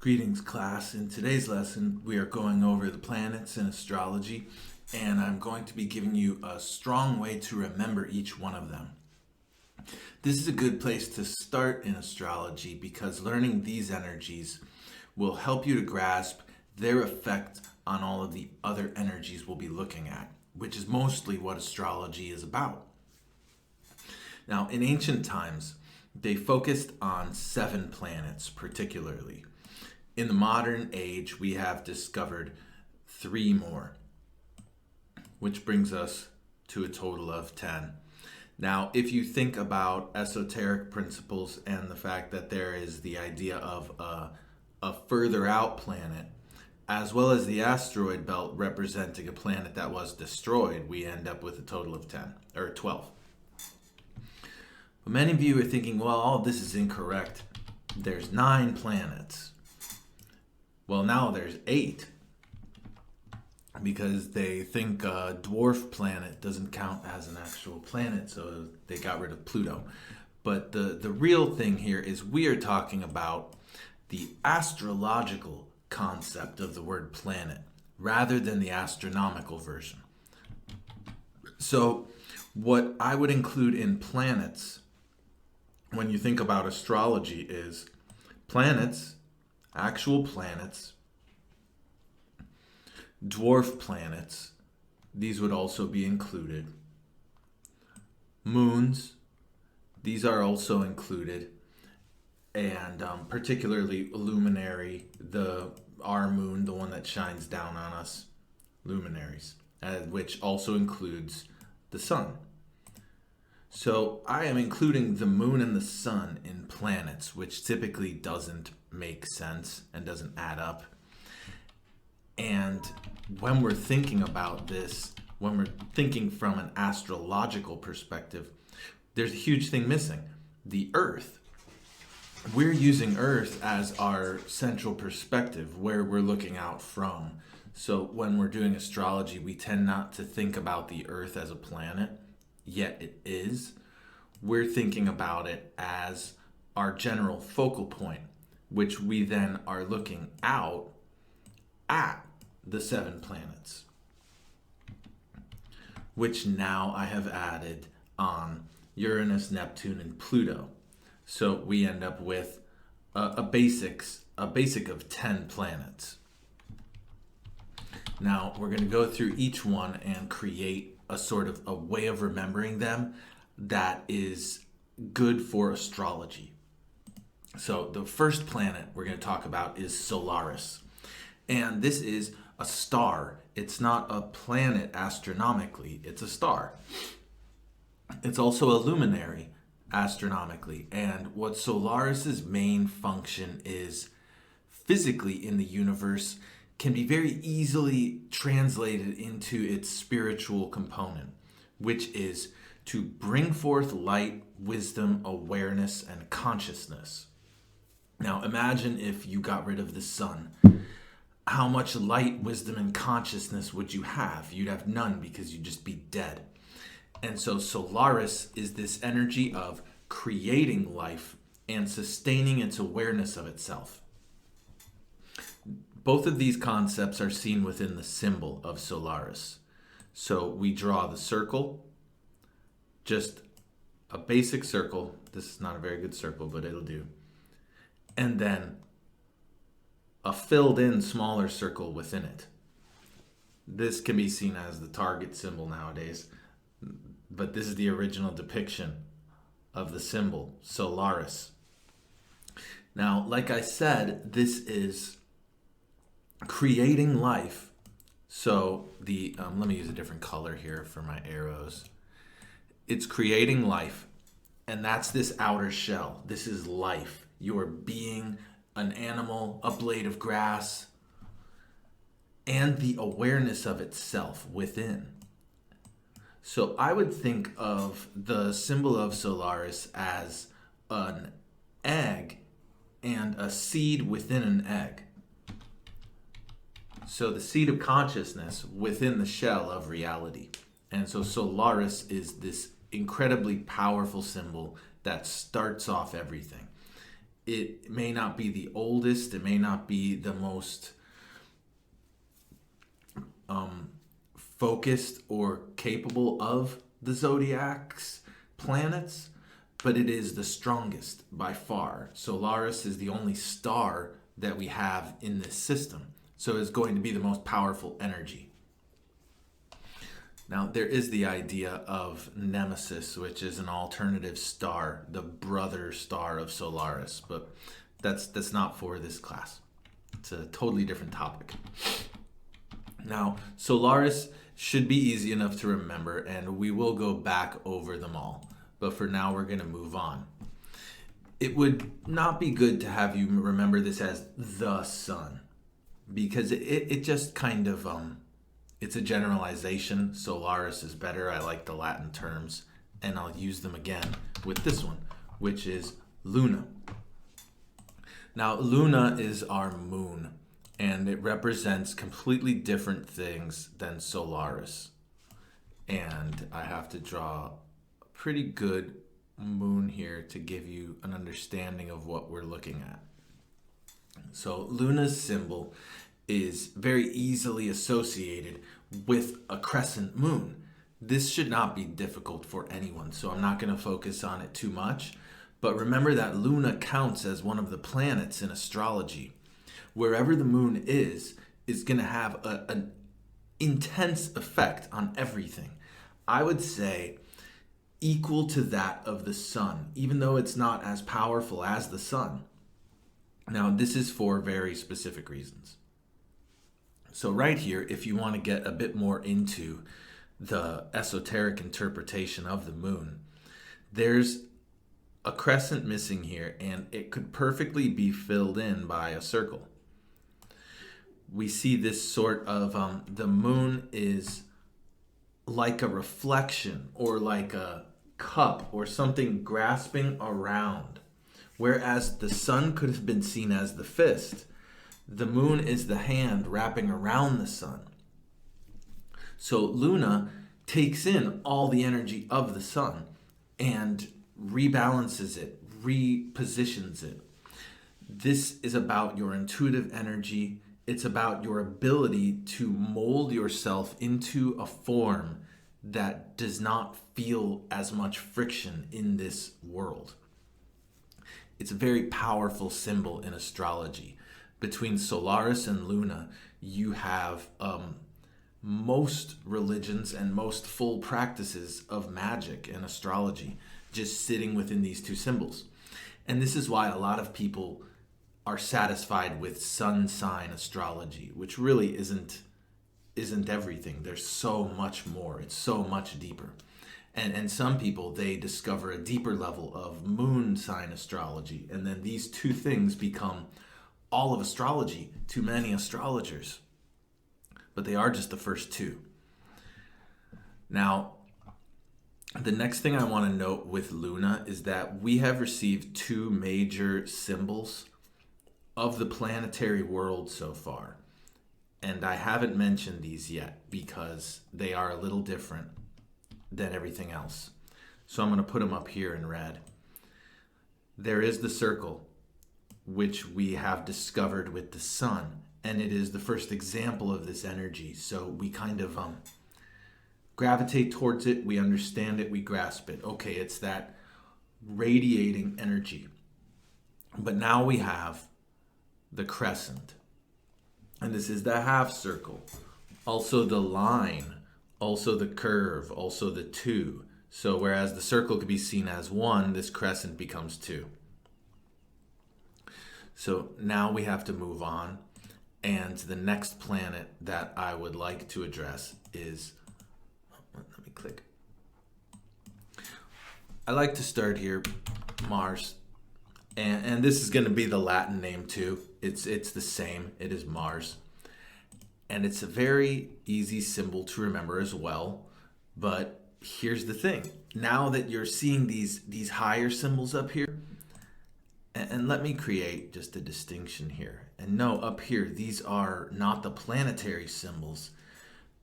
Greetings, class. In today's lesson, we are going over the planets in astrology, and I'm going to be giving you a strong way to remember each one of them. This is a good place to start in astrology because learning these energies will help you to grasp their effect on all of the other energies we'll be looking at, which is mostly what astrology is about. Now, in ancient times, they focused on 7 planets particularly. In the modern age, we have discovered 3 more, which brings us to a total of 10. Now, if you think about esoteric principles and the fact that there is the idea of a further out planet, as well as the asteroid belt representing a planet that was destroyed, we end up with a total of 10 or 12. But many of you are thinking, well, all this is incorrect. There's 9 planets. Well, now there's 8 because they think a dwarf planet doesn't count as an actual planet, so they got rid of Pluto. But the real thing here is we are talking about the astrological concept of the word planet rather than the astronomical version. So what I would include in planets when you think about astrology is planets, actual planets, dwarf planets, these would also be included. Moons, these are also included, and particularly luminary, our moon, the one that shines down on us, luminaries, which also includes the sun. So I am including the moon and the sun in planets, which typically doesn't make sense and doesn't add up. And when we're thinking about this, when we're thinking from an astrological perspective, there's a huge thing missing. The Earth. We're using Earth as our central perspective, where we're looking out from. So when we're doing astrology, we tend not to think about the Earth as a planet, yet it is. We're thinking about it as our general focal point, which we then are looking out at the 7 planets, which now I have added on Uranus, Neptune, and Pluto. So we end up with a basic of 10 planets. Now we're going to go through each one and create a sort of a way of remembering them that is good for astrology. So the first planet we're going to talk about is Solaris. And this is a star. It's not a planet astronomically, it's a star. It's also a luminary astronomically. And what Solaris's main function is physically in the universe can be very easily translated into its spiritual component, which is to bring forth light, wisdom, awareness, and consciousness. Now imagine if you got rid of the sun. How much light, wisdom, and consciousness would you have? You'd have none because you'd just be dead. And so Solaris is this energy of creating life and sustaining its awareness of itself. Both of these concepts are seen within the symbol of Solaris. So we draw the circle, just a basic circle. This is not a very good circle, but it'll do. And then a filled in smaller circle within it. This can be seen as the target symbol nowadays, but this is the original depiction of the symbol, Solaris. Now, like I said, this is creating life. So let me use a different color here for my arrows. It's creating life, and that's this outer shell. This is life. Your being, an animal, a blade of grass, and the awareness of itself within. So I would think of the symbol of Solaris as an egg and a seed within an egg. So the seed of consciousness within the shell of reality. And so Solaris is this incredibly powerful symbol that starts off everything. It may not be the oldest, it may not be the most focused or capable of the zodiac's planets, but it is the strongest by far. Solaris is the only star that we have in this system, so it's going to be the most powerful energy. Now, there is the idea of Nemesis, which is an alternative star, the brother star of Solaris, but that's not for this class. It's a totally different topic. Now, Solaris should be easy enough to remember, and we will go back over them all. But for now, we're going to move on. It would not be good to have you remember this as the sun, because it just kind of, it's a generalization. Solaris is better. I like the Latin terms, and I'll use them again with this one, which is Luna. Now, Luna is our moon, and it represents completely different things than Solaris. And I have to draw a pretty good moon here to give you an understanding of what we're looking at. So Luna's symbol is very easily associated with a crescent moon. This should not be difficult for anyone, so I'm not going to focus on it too much. But remember that Luna counts as one of the planets in astrology. Wherever the moon is going to have an intense effect on everything. I would say equal to that of the sun, even though it's not as powerful as the sun. Now, this is for very specific reasons. So right here, if you want to get a bit more into the esoteric interpretation of the moon, there's a crescent missing here, and it could perfectly be filled in by a circle. We see this sort of, the moon is like a reflection or like a cup or something grasping around, whereas the sun could have been seen as the fist. The moon is the hand wrapping around the sun. So Luna takes in all the energy of the sun and rebalances it, repositions it. This is about your intuitive energy. It's about your ability to mold yourself into a form that does not feel as much friction in this world. It's a very powerful symbol in astrology. Between Solaris and Luna, you have most religions and most full practices of magic and astrology just sitting within these two symbols. And this is why a lot of people are satisfied with sun sign astrology, which really isn't everything. There's so much more. It's so much deeper. And some people, they discover a deeper level of moon sign astrology, and then these two things become all of astrology to many astrologers. But they are just the first two. Now, the next thing I want to note with Luna is that we have received two major symbols of the planetary world so far. And I haven't mentioned these yet because they are a little different than everything else. So I'm going to put them up here in red. There is the circle, which we have discovered with the sun, and it is the first example of this energy. So we kind of gravitate towards it, we understand it, we grasp it. Okay, it's that radiating energy. But now we have the crescent. And this is the half circle. Also the line, also the curve, also the two. So whereas the circle could be seen as one, this crescent becomes two. So now we have to move on. And the next planet that I would like to address is, let me click. I like to start here, Mars. And this is going to be the Latin name too. It's the same. It is Mars. And it's a very easy symbol to remember as well. But here's the thing. Now that you're seeing these higher symbols up here, and let me create just a distinction here. And no, up here, these are not the planetary symbols,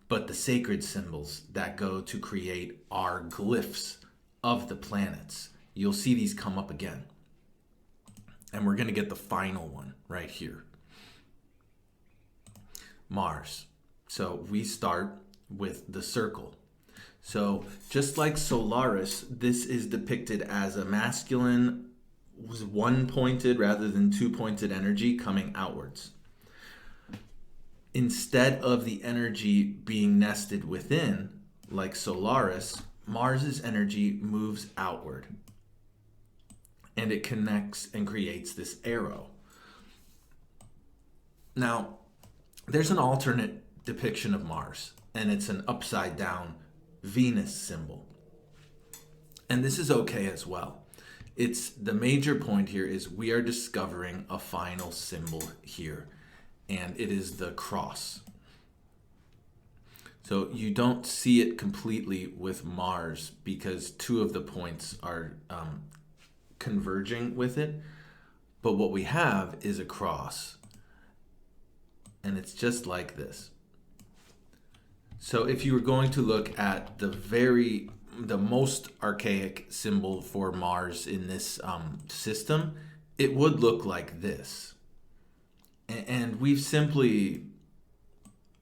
but the sacred symbols that go to create our glyphs of the planets. You'll see these come up again. And we're going to get the final one right here. Mars. So we start with the circle. So just like Solaris, this is depicted as a masculine, one-pointed rather than two-pointed energy coming outwards. Instead of the energy being nested within, like Solaris, Mars's energy moves outward. And it connects and creates this arrow. Now, there's an alternate depiction of Mars, and it's an upside down Venus symbol. And this is okay as well. It's the major point here is we are discovering a final symbol here, and it is the cross. So you don't see it completely with Mars because two of the points are converging with it, but what we have is a cross, and it's just like this. So if you were going to look at the most archaic symbol for Mars in this system, it would look like this. And we've simply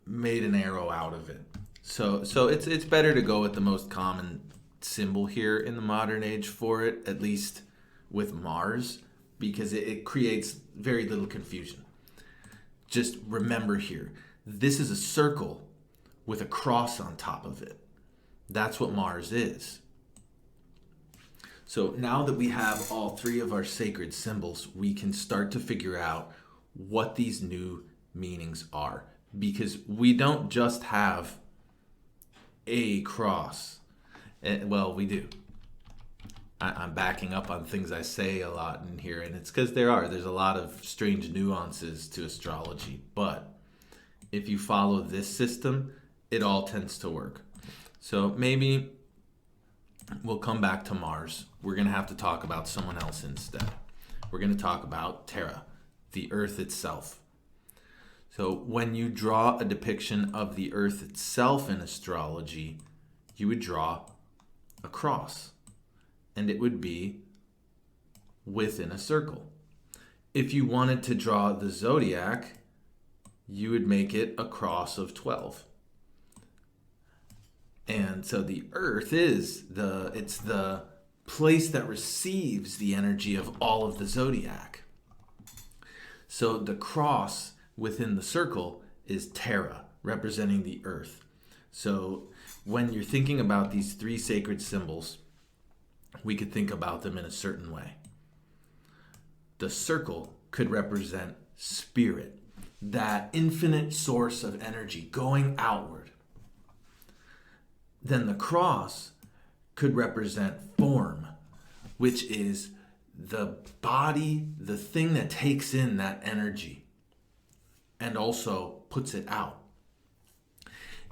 made an arrow out of it. So it's better to go with the most common symbol here in the modern age for it, at least with Mars, because it creates very little confusion. Just remember here, this is a circle with a cross on top of it. That's what Mars is. So now that we have all three of our sacred symbols, we can start to figure out what these new meanings are. Because we don't just have a cross. Well, we do. I'm backing up on things I say a lot in here, and it's because there's a lot of strange nuances to astrology. But if you follow this system, it all tends to work. So maybe we'll come back to Mars. We're going to have to talk about someone else instead. We're going to talk about Terra, the Earth itself. So when you draw a depiction of the Earth itself in astrology, you would draw a cross, and it would be within a circle. If you wanted to draw the zodiac, you would make it a cross of 12. And so the Earth is it's the place that receives the energy of all of the zodiac. So the cross within the circle is Terra, representing the Earth. So when you're thinking about these three sacred symbols, we could think about them in a certain way. The circle could represent spirit, that infinite source of energy going outward. Then the cross could represent form, which is the body, the thing that takes in that energy and also puts it out.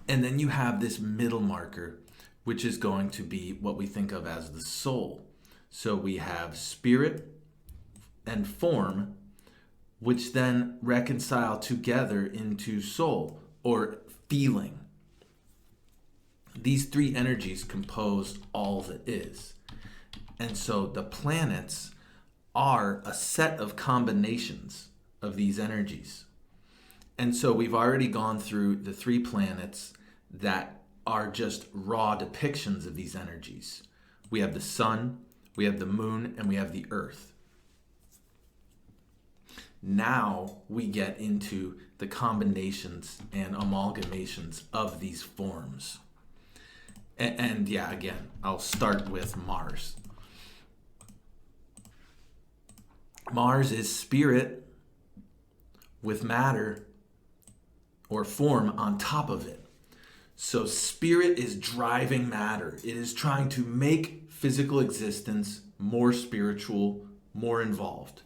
And then you have this middle marker, which is going to be what we think of as the soul. So we have spirit and form, which then reconcile together into soul or feeling. These three energies compose all that is. And so the planets are a set of combinations of these energies. And so we've already gone through the three planets that are just raw depictions of these energies. We have the sun, we have the moon, and we have the earth. Now we get into the combinations and amalgamations of these forms. And yeah, again, I'll start with Mars. Mars is spirit with matter or form on top of it. So spirit is driving matter. It is trying to make physical existence more spiritual, more involved.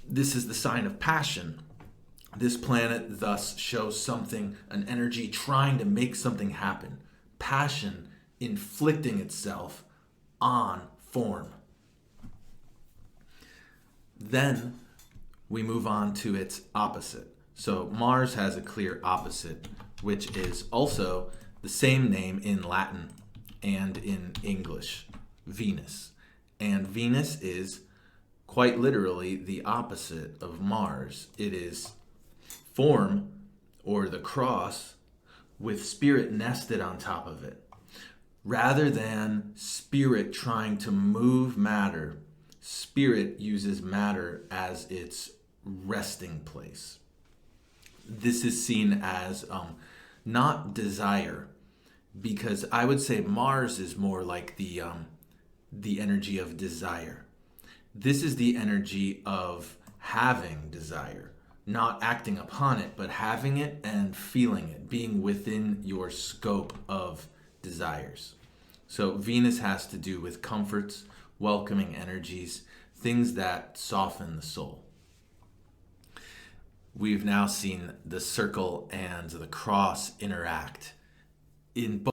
This is the sign of passion. This planet thus shows something, an energy trying to make something happen. Passion inflicting itself on form. Then we move on to its opposite. So Mars has a clear opposite, which is also the same name in Latin and in English, Venus. And Venus is quite literally the opposite of Mars. It is form, or the cross, with spirit nested on top of it. Rather than spirit trying to move matter, spirit uses matter as its resting place. This is seen as not desire, because I would say Mars is more like the energy of desire. This is the energy of having desire, not acting upon it, but having it and feeling it, being within your scope of desires. So Venus has to do with comforts, welcoming energies, things that soften the soul. We've now seen the circle and the cross interact in